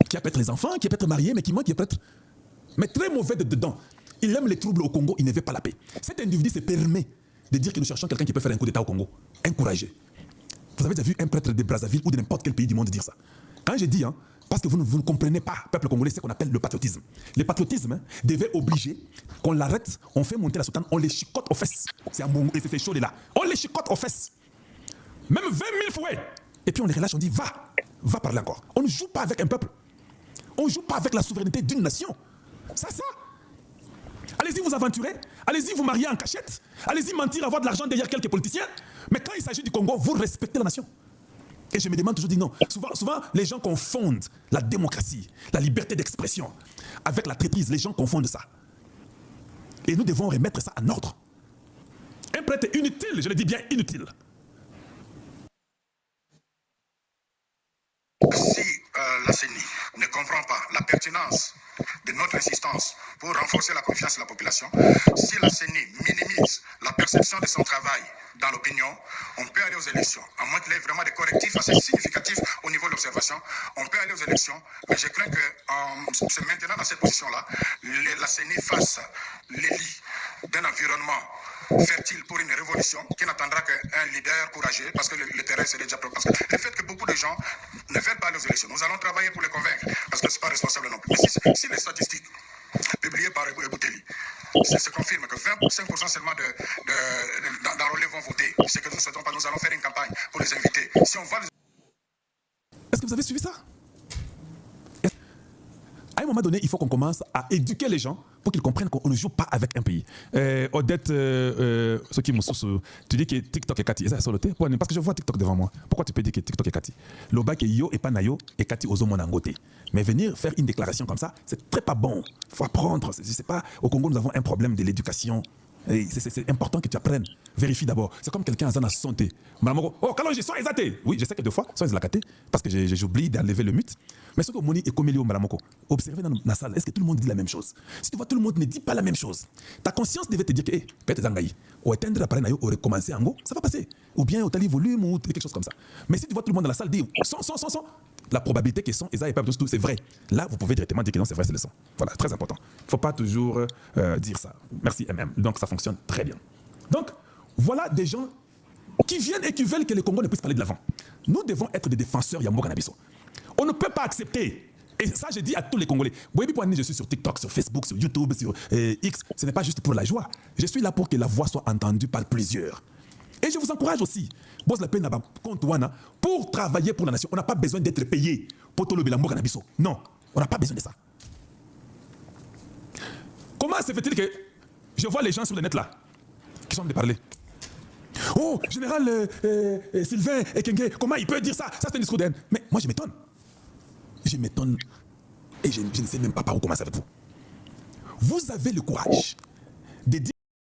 qui a peut-être les enfants, qui peut être marié, mais qui ment, qui peut être... Mais très mauvais de dedans. Il aime les troubles au Congo, il ne veut pas la paix. Cet individu se permet de dire que nous cherchons quelqu'un qui peut faire un coup d'État au Congo. Encouragez. Vous avez déjà vu un prêtre de Brazzaville ou de n'importe quel pays du monde dire ça? Quand je dis, parce que vous ne comprenez pas, peuple congolais, ce qu'on appelle le patriotisme. Le patriotisme devait obliger qu'on l'arrête, on fait monter la soutane, on les chicote aux fesses. C'est un bon, et c'est chaud là. On les chicote aux fesses. Même 20 000 fouets. Et puis on les relâche, on dit, va parler encore. On ne joue pas avec un peuple. On ne joue pas avec la souveraineté d'une nation. C'est ça. Allez-y vous aventurer, allez-y vous marier en cachette, allez-y mentir, avoir de l'argent derrière quelques politiciens. Mais quand il s'agit du Congo, vous respectez la nation. Et je me demande toujours, non. Souvent, les gens confondent la démocratie, la liberté d'expression avec la traîtrise. Les gens confondent ça. Et nous devons remettre ça en ordre. Un prêtre inutile, je le dis bien inutile. Si la CENI ne comprend pas la pertinence de notre insistance pour renforcer la confiance de la population, si la CENI minimise la perception de son travail dans l'opinion, on peut aller aux élections. À moins qu'il y ait vraiment des correctifs assez significatifs au niveau de l'observation, on peut aller aux élections. Mais je crains que c'est maintenant dans cette position-là, la CENI fasse l'élit d'un environnement fertile pour une révolution qui n'attendra qu'un leader courageux, parce que le terrain c'est déjà prêt. Parce que le fait que beaucoup de gens ne veulent pas aller aux élections, nous allons travailler pour les convaincre, parce que ce n'est pas responsable non plus. Mais si les statistiques publiées par Ebouteli se confirment que 25% seulement d'enrôlés vont voter, c'est que nous ne souhaitons pas, nous allons faire une campagne pour les inviter. Si on va les... Est-ce que vous avez suivi ça? À un moment donné, il faut qu'on commence à éduquer les gens pour qu'ils comprennent qu'on ne joue pas avec un pays. Odette, ce qui me sous, tu dis que TikTok est Kati. Est-ce que c'est parce que je vois TikTok devant moi. Pourquoi tu peux dire que TikTok est Kati? Loba que yo et pas nayo et Kati aux hommes en angoté. Mais venir faire une déclaration comme ça, c'est très pas bon. Il faut apprendre. Je sais pas, au Congo, nous avons un problème de l'éducation. C'est important que tu apprennes. Vérifie d'abord. C'est comme quelqu'un en santé. Oh, quand je sois exaté. Oui, je sais que deux fois, sois exaté parce que j'oublie d'enlever le mythe. Mais ce que Moni et Komélio Malamoko, observez dans la salle, est-ce que tout le monde dit la même chose? Si tu vois tout le monde ne dit pas la même chose, ta conscience devait te dire que, peut-être Zangaï, au éteindre l'appareil, au recommencer en go, ça va passer. Ou bien au tali volume ou quelque chose comme ça. Mais si tu vois tout le monde dans la salle dire son, la probabilité que son, et pas tout, c'est vrai. Là, vous pouvez directement dire que non, c'est vrai, c'est le son. Voilà, très important. Il ne faut pas toujours dire ça. Merci, MM. Donc, ça fonctionne très bien. Donc, voilà des gens qui viennent et qui veulent que les Congolais ne puissent parler de l'avant. Nous devons être des défenseurs Yambo Canabiso. On ne peut pas accepter, et ça je dis à tous les Congolais, je suis sur TikTok, sur Facebook, sur YouTube, sur X, ce n'est pas juste pour la joie. Je suis là pour que la voix soit entendue par plusieurs. Et je vous encourage aussi, pour travailler pour la nation, on n'a pas besoin d'être payé pour tout le Bélambo Canabiso. Non, on n'a pas besoin de ça. Comment se fait-il que je vois les gens sur le net là, qui sont en train de parler? Oh, général Sylvain Ekenge, comment il peut dire ça? Ça c'est un discours d'haine. Mais moi je m'étonne. Je m'étonne et je ne sais même pas par où commencer avec vous. Vous avez le courage de dire